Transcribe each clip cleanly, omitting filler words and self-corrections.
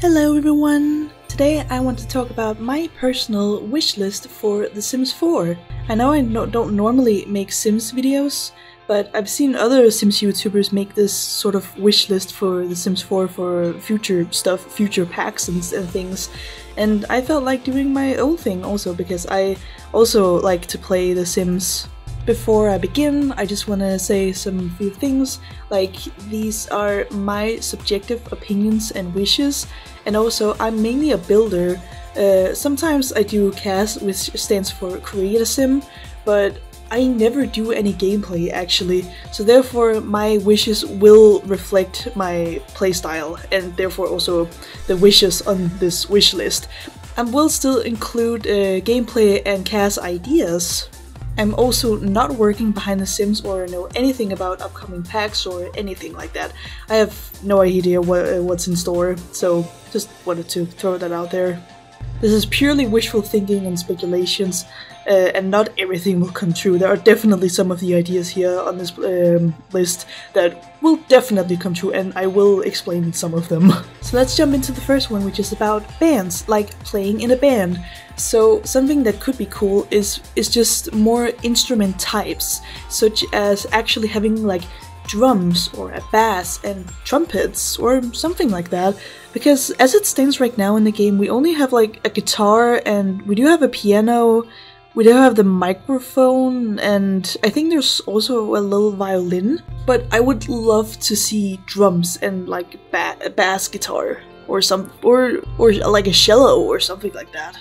Hello everyone! Today I want to talk about my personal wish list for The Sims 4. I know I don't normally make Sims videos, but I've seen other Sims YouTubers make this sort of wish list for The Sims 4 for future stuff, future packs and things. And I felt like doing my own thing also because I also like to play The Sims. Before I begin, I just want to say some few things, like these are my subjective opinions and wishes, and also I'm mainly a builder. Sometimes I do CAS, which stands for Create a Sim, but I never do any gameplay actually, so therefore my wishes will reflect my playstyle, and therefore also the wishes on this wish list. I will still include gameplay and CAS ideas. I'm also not working behind the Sims or know anything about upcoming packs or anything like that. I have no idea what's in store, so just wanted to throw that out there. This is purely wishful thinking and speculations, and not everything will come true. There are definitely some of the ideas here on this list that will definitely come true, and I will explain some of them. So let's jump into the first one, which is about bands, like playing in a band. So something that could be cool is just more instrument types, such as actually having like drums or a bass and trumpets or something like that, because as it stands right now in the game we only have like a guitar, and we do have a piano, we do have the microphone, and I think there's also a little violin, but I would love to see drums and like a bass guitar or like a cello or something like that.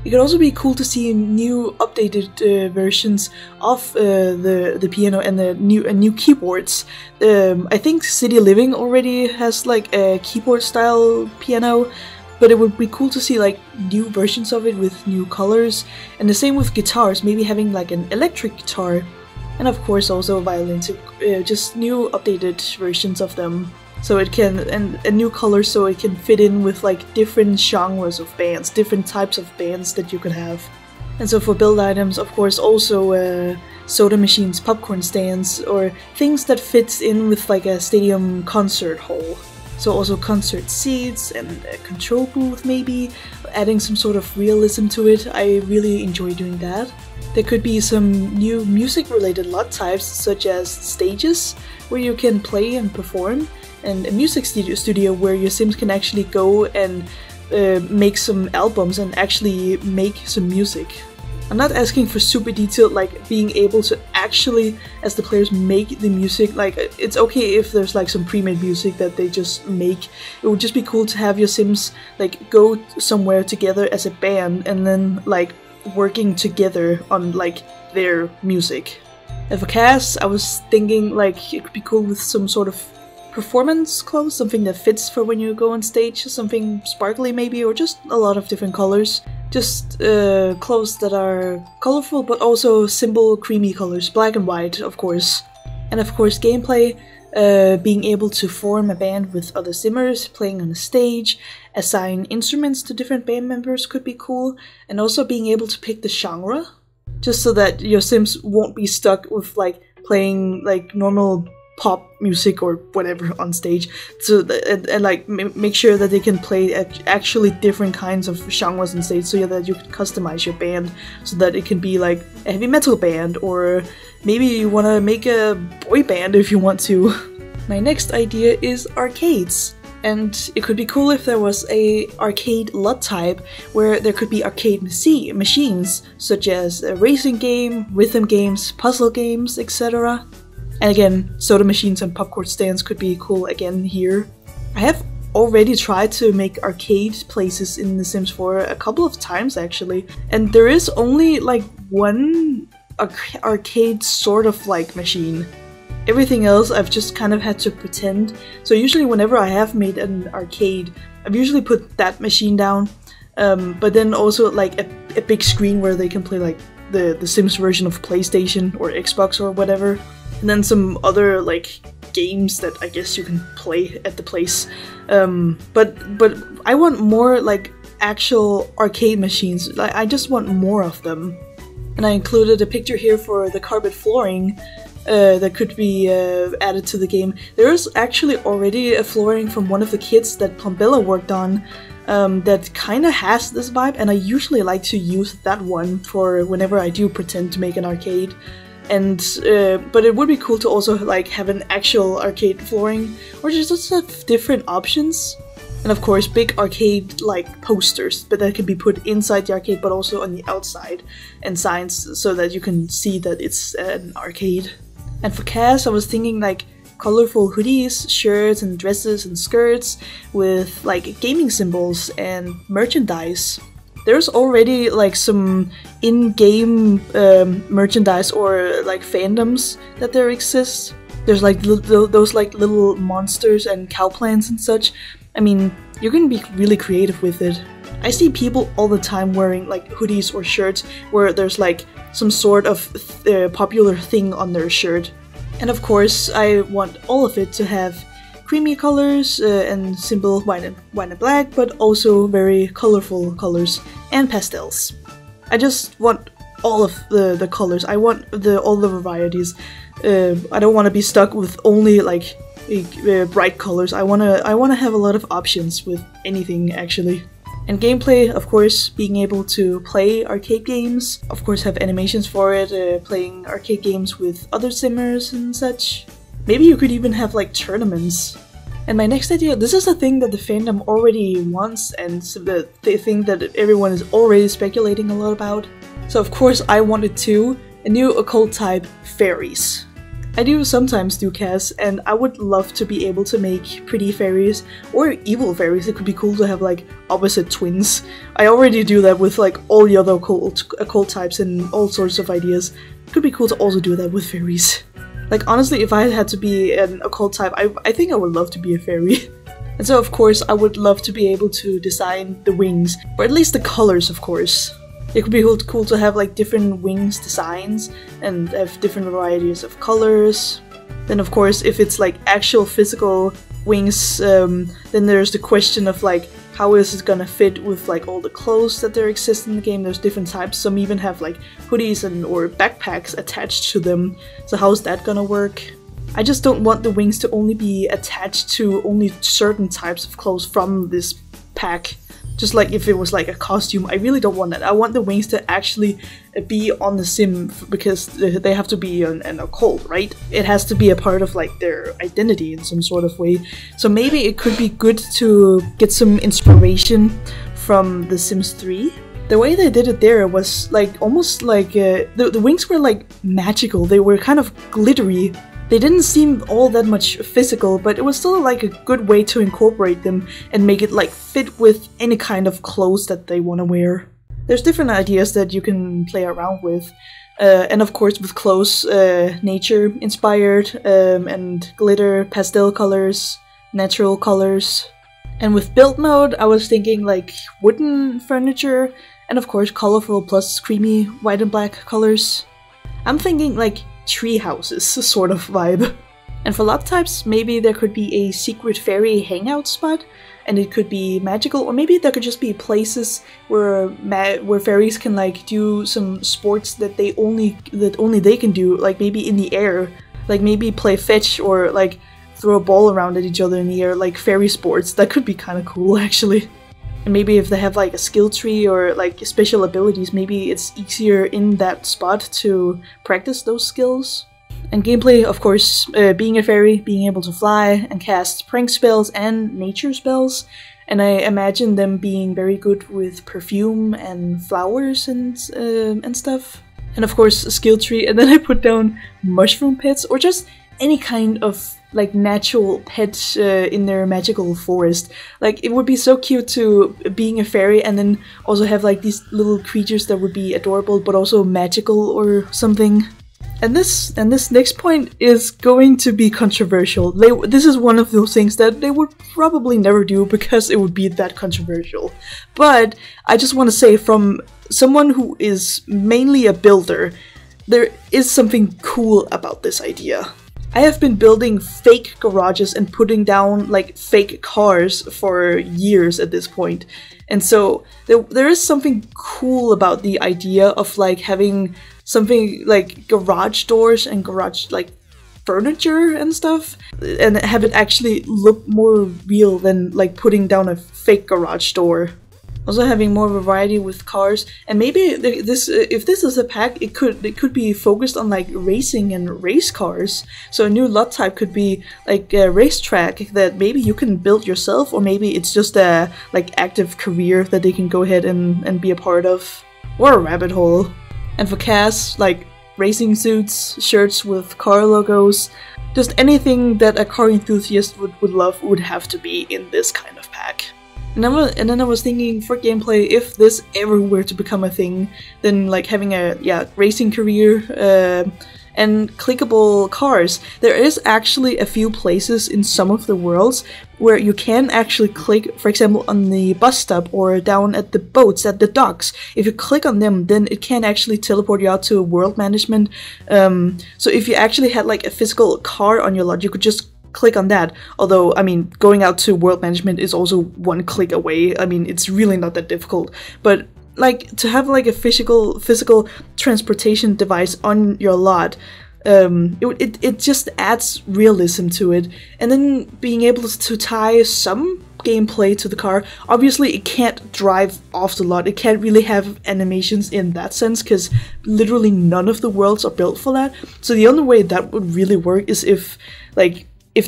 It could also be cool to see new updated versions of the piano and the new keyboards. I think City Living already has like a keyboard style piano, but it would be cool to see like new versions of it with new colors. And the same with guitars, maybe having like an electric guitar, and of course also violins, just new updated versions of them. So it can, and a new color so it can fit in with like different genres of bands, different types of bands that you could have. And so for build items, of course, also soda machines, popcorn stands, or things that fits in with like a stadium concert hall. So also concert seats and a control booth maybe, adding some sort of realism to it. I really enjoy doing that. There could be some new music related lot types, such as stages, where you can play and perform, and a music studio where your Sims can actually go and make some albums and actually make some music. I'm not asking for super detailed, like being able to actually, as the players, make the music. Like, it's okay if there's like some pre-made music that they just make. It would just be cool to have your Sims like go somewhere together as a band and then like working together on like their music. And for CAS, I was thinking like it could be cool with some sort of performance clothes, something that fits for when you go on stage, something sparkly maybe, or just a lot of different colors. Just clothes that are colorful but also simple creamy colors, black and white of course. And of course gameplay, being able to form a band with other Simmers, playing on a stage, assign instruments to different band members could be cool, and also being able to pick the genre, just so that your Sims won't be stuck with like playing like normal pop music or whatever on stage, so and like make sure that they can play actually different kinds of genres on stage, so that you can customize your band so that it can be like a heavy metal band, or maybe you want to make a boy band if you want to. My next idea is arcades, and it could be cool if there was a arcade lot type where there could be arcade machines, such as a racing game, rhythm games, puzzle games, etc. And again, soda machines and popcorn stands could be cool again here. I have already tried to make arcade places in The Sims 4 a couple of times actually, and there is only like one arcade sort of like machine. Everything else I've just kind of had to pretend. So usually whenever I have made an arcade, I've usually put that machine down, but then also like a big screen where they can play like the Sims version of PlayStation or Xbox or whatever. And then some other like games that I guess you can play at the place. But I want more like actual arcade machines. I just want more of them. And I included a picture here for the carpet flooring that could be added to the game. There is actually already a flooring from one of the kits that Plumbella worked on that kind of has this vibe, and I usually like to use that one for whenever I do pretend to make an arcade. And but it would be cool to also like have an actual arcade flooring, or just have different options. And of course big arcade like posters, but that can be put inside the arcade but also on the outside, and signs so that you can see that it's an arcade. And for Cass, I was thinking like colorful hoodies, shirts and dresses and skirts with like gaming symbols and merchandise. There's already like some in-game merchandise or like fandoms that there exist. There's like those like little monsters and cow plants and such. I mean, you can be really creative with it. I see people all the time wearing like hoodies or shirts where there's like some sort of popular thing on their shirt. And of course, I want all of it to have creamy colors and simple white and black, but also very colorful colors and pastels. I just want all of the colors. I want all the varieties. I don't want to be stuck with only like bright colors. I wanna have a lot of options with anything actually. And gameplay, of course, being able to play arcade games, of course have animations for it, playing arcade games with other simmers and such. Maybe you could even have like tournaments. And my next idea, this is a thing that the fandom already wants and the thing that everyone is already speculating a lot about. So of course I wanted to, a new occult type, fairies. I do sometimes do Cass, and I would love to be able to make pretty fairies or evil fairies. It could be cool to have like opposite twins. I already do that with like all the other occult types and all sorts of ideas. It could be cool to also do that with fairies. Like honestly, if I had to be an occult type, I think I would love to be a fairy. And so of course I would love to be able to design the wings, or at least the colors of course. It could be cool to have like different wings designs and have different varieties of colors. Then of course if it's like actual physical wings, then there's the question of like how is it gonna fit with like all the clothes that there exist in the game. There's different types. Some even have like hoodies or backpacks attached to them. So how's that gonna work? I just don't want the wings to only be attached to only certain types of clothes from this pack. Just like if it was like a costume, I really don't want that. I want the wings to actually be on the sim because they have to be an occult, right? It has to be a part of like their identity in some sort of way. So maybe it could be good to get some inspiration from The Sims 3. The way they did it there was like almost like the wings were like magical. They were kind of glittery. They didn't seem all that much physical, but it was still like a good way to incorporate them and make it like fit with any kind of clothes that they want to wear. There's different ideas that you can play around with, and of course with clothes, nature inspired, and glitter, pastel colors, natural colors. And with build mode, I was thinking like wooden furniture, and of course colorful plus creamy white and black colors. I'm thinking like tree houses sort of vibe. And for lot types, maybe there could be a secret fairy hangout spot, and it could be magical, or maybe there could just be places where fairies can like do some sports that only they can do, like maybe in the air, like maybe play fetch or like throw a ball around at each other in the air, like fairy sports. That could be kind of cool actually. And maybe if they have like a skill tree or like special abilities, maybe it's easier in that spot to practice those skills. And gameplay, of course, being a fairy, being able to fly and cast prank spells and nature spells. And I imagine them being very good with perfume and flowers and stuff. And of course a skill tree, and then I put down mushroom pets or just any kind of like natural pet in their magical forest. Like it would be so cute to being a fairy and then also have like these little creatures that would be adorable but also magical or something. And this next point is going to be controversial. This is one of those things that they would probably never do because it would be that controversial. But I just want to say, from someone who is mainly a builder, there is something cool about this idea. I have been building fake garages and putting down like fake cars for years at this point. And so there is something cool about the idea of like having something like garage doors and garage like furniture and stuff, and have it actually look more real than like putting down a fake garage door. Also having more variety with cars, and maybe if this is a pack, it could be focused on like racing and race cars. So a new lot type could be like a racetrack that maybe you can build yourself, or maybe it's just a like active career that they can go ahead and be a part of, or a rabbit hole. And for Cass, like racing suits, shirts with car logos, just anything that a car enthusiast would love would have to be in this kind of pack. And then I was thinking, for gameplay, if this ever were to become a thing, then like having a racing career and clickable cars. There is actually a few places in some of the worlds where you can actually click, for example, on the bus stop or down at the boats, at the docks. If you click on them, then it can actually teleport you out to world management. So if you actually had like a physical car on your lot, you could just click on that. Although, I mean, going out to world management is also one click away. I mean, it's really not that difficult. But like to have like a physical transportation device on your lot, it just adds realism to it. And then being able to tie some gameplay to the car. Obviously it can't drive off the lot, it can't really have animations in that sense, because literally none of the worlds are built for that. So the only way that would really work is if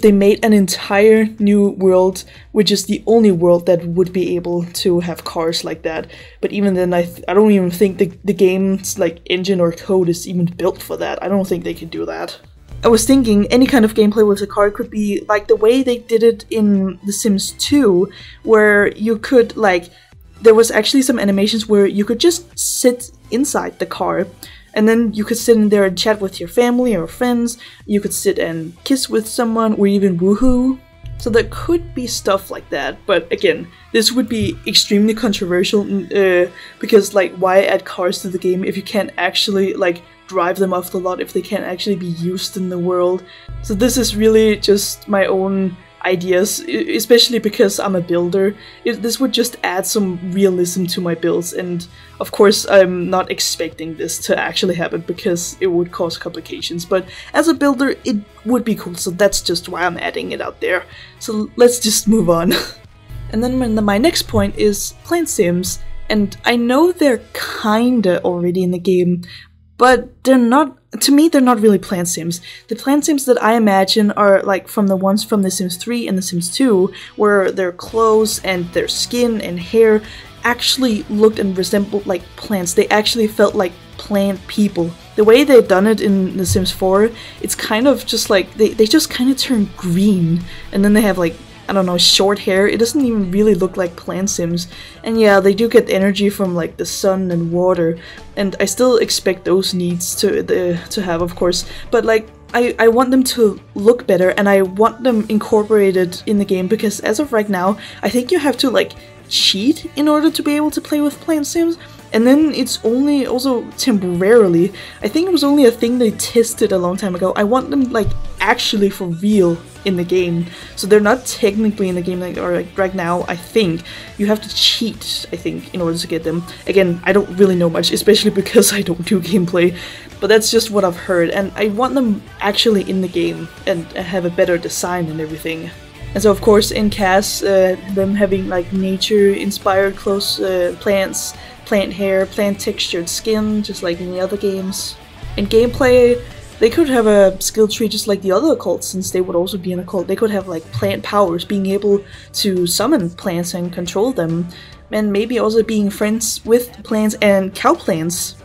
they made an entire new world, which is the only world that would be able to have cars like that. But even then, I don't even think the game's like engine or code is even built for that. I don't think they can do that. I was thinking any kind of gameplay with a car could be like the way they did it in The Sims 2, where you could like, there was actually some animations where you could just sit inside the car. And then you could sit in there and chat with your family or friends, you could sit and kiss with someone, or even woohoo. So there could be stuff like that, but again, this would be extremely controversial, because like, why add cars to the game if you can't actually like drive them off the lot, if they can't actually be used in the world? So this is really just my own ideas, especially because I'm a builder. This would just add some realism to my builds, and of course I'm not expecting this to actually happen because it would cause complications, but as a builder it would be cool, so that's just why I'm adding it out there. So let's just move on. And then my next point is plant sims, and I know they're kinda already in the game, but they're not, to me, they're not really plant sims. The plant sims that I imagine are like from the ones from The Sims 3 and The Sims 2, where their clothes and their skin and hair actually looked and resembled like plants. They actually felt like plant people. The way they've done it in The Sims 4, it's kind of just like, they just kind of turn green, and then they have like, I don't know, short hair. It doesn't even really look like plant sims. And yeah, they do get energy from like the sun and water, and I still expect those needs to have, of course, but like I want them to look better, and I want them incorporated in the game, because as of right now I think you have to like cheat in order to be able to play with plant sims. And then it's only also temporarily. I think it was only a thing they tested a long time ago. I want them like actually for real in the game. So they're not technically in the game like, or like right now. I think you have to cheat, I think, in order to get them. Again, I don't really know much, especially because I don't do gameplay, but that's just what I've heard, and I want them actually in the game and have a better design and everything. And so of course in Cass, them having like nature inspired clothes, plants, plant hair, plant textured skin, just like in the other games. In gameplay, they could have a skill tree just like the other occults, since they would also be an occult. They could have like plant powers, being able to summon plants and control them, and maybe also being friends with plants and cow plants.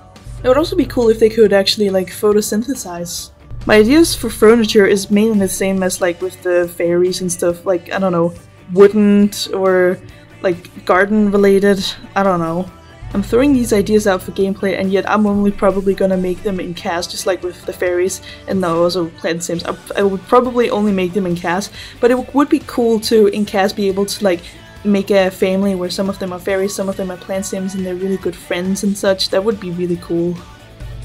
It would also be cool if they could actually like photosynthesize. My ideas for furniture is mainly the same as like with the fairies and stuff, like, I don't know, wooden or like garden related, I don't know. I'm throwing these ideas out for gameplay, and yet I'm only probably gonna make them in Cass, just like with the fairies, and no, also plant sims. I would probably only make them in Cass, but it would be cool to, in Cass, be able to like make a family where some of them are fairies, some of them are plant sims, and they're really good friends and such. That would be really cool.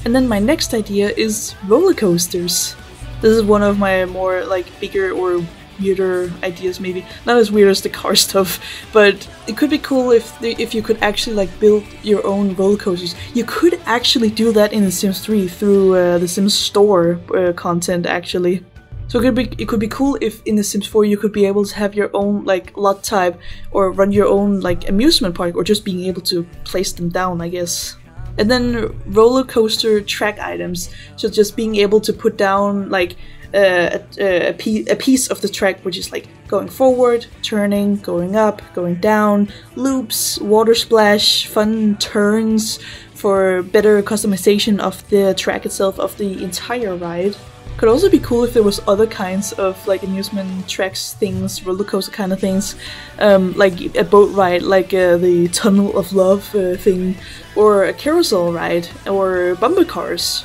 And then my next idea is roller coasters. This is one of my more like bigger or weirder ideas, maybe not as weird as the car stuff, but it could be cool if you could actually like build your own roller coasters. You could actually do that in The Sims 3 through the Sims Store content actually. So it could be cool if in The Sims 4 you could be able to have your own like lot type or run your own like amusement park, or just being able to place them down, I guess. And then roller coaster track items, so just being able to put down like a piece of the track, which is like going forward, turning, going up, going down, loops, water splash, fun turns for better customization of the track itself, of the entire ride. Could also be cool if there was other kinds of like amusement tracks things, roller coaster kind of things, like a boat ride, like the Tunnel of Love thing, or a carousel ride, or bumper cars.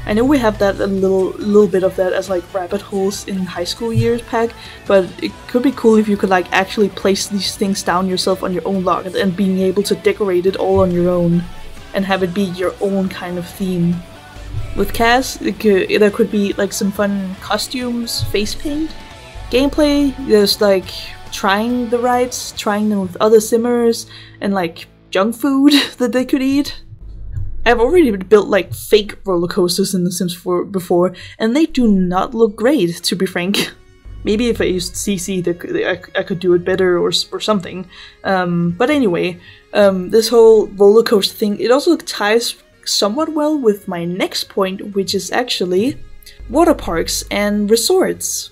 I know we have that a little bit of that as like rabbit holes in high school years pack, but it could be cool if you could like actually place these things down yourself on your own log and being able to decorate it all on your own and have it be your own kind of theme. With Cass, there could be like some fun costumes, face paint, gameplay. There's like trying the rides, trying them with other simmers, and like junk food that they could eat. I've already built like fake roller coasters in The Sims 4 before, and they do not look great, to be frank. Maybe if I used CC, I could do it better or something. But anyway, this whole roller coaster thing, it also ties somewhat well with my next point, which is actually water parks and resorts.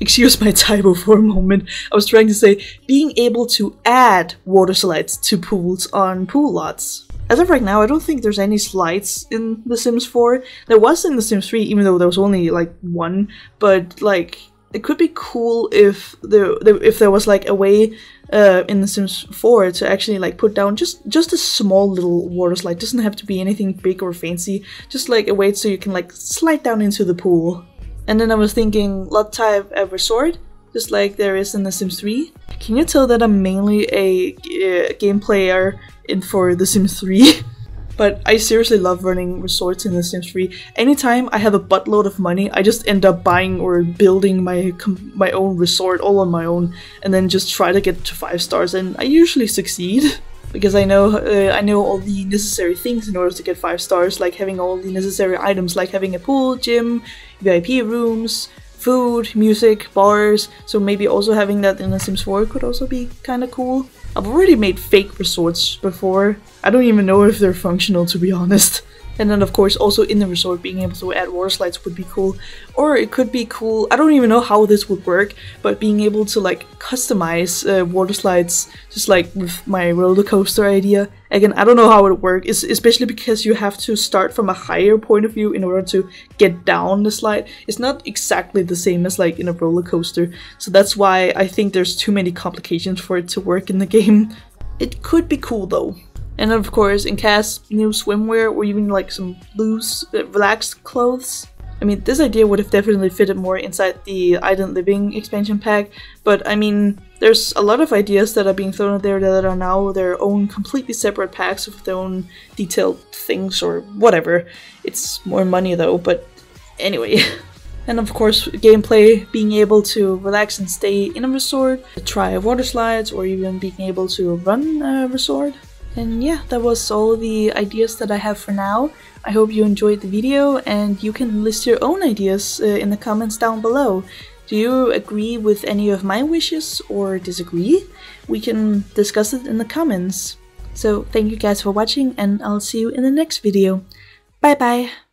Excuse my typo for a moment. I was trying to say being able to add water slides to pools on pool lots. As of right now, I don't think there's any slides in The Sims 4. There was in The Sims 3, even though there was only like one, but like it could be cool if there was like a way in The Sims 4 to actually like put down just a small little water slide. It doesn't have to be anything big or fancy, just like a way so you can like slide down into the pool. And then I was thinking lot type a resort, just like there is in The Sims 3. Can you tell that I'm mainly a game player for The Sims 3? But I seriously love running resorts in The Sims 3. Anytime I have a buttload of money, I just end up buying or building my own resort all on my own, and then just try to get to 5 stars, and I usually succeed. Because I know all the necessary things in order to get 5 stars, like having all the necessary items, like having a pool, gym, VIP rooms, food, music, bars. So maybe also having that in The Sims 4 could also be kind of cool. I've already made fake resorts before. I don't even know if they're functional, to be honest. And then of course also in the resort being able to add water slides would be cool. Or it could be cool, I don't even know how this would work, but being able to like customize water slides, just like with my roller coaster idea. Again, I don't know how it would work, especially because you have to start from a higher point of view in order to get down the slide. It's not exactly the same as like in a roller coaster, so that's why I think there's too many complications for it to work in the game. It could be cool though. And of course, in Cass, new swimwear or even like some loose, relaxed clothes. I mean, this idea would have definitely fitted more inside the Island Living expansion pack, but I mean, there's a lot of ideas that are being thrown out there that are now their own completely separate packs with their own detailed things or whatever. It's more money though, but anyway. And of course, gameplay, being able to relax and stay in a resort, try water slides, or even being able to run a resort. And yeah, that was all the ideas that I have for now. I hope you enjoyed the video, and you can list your own ideas in the comments down below. Do you agree with any of my wishes or disagree? We can discuss it in the comments. So thank you guys for watching, and I'll see you in the next video. Bye bye!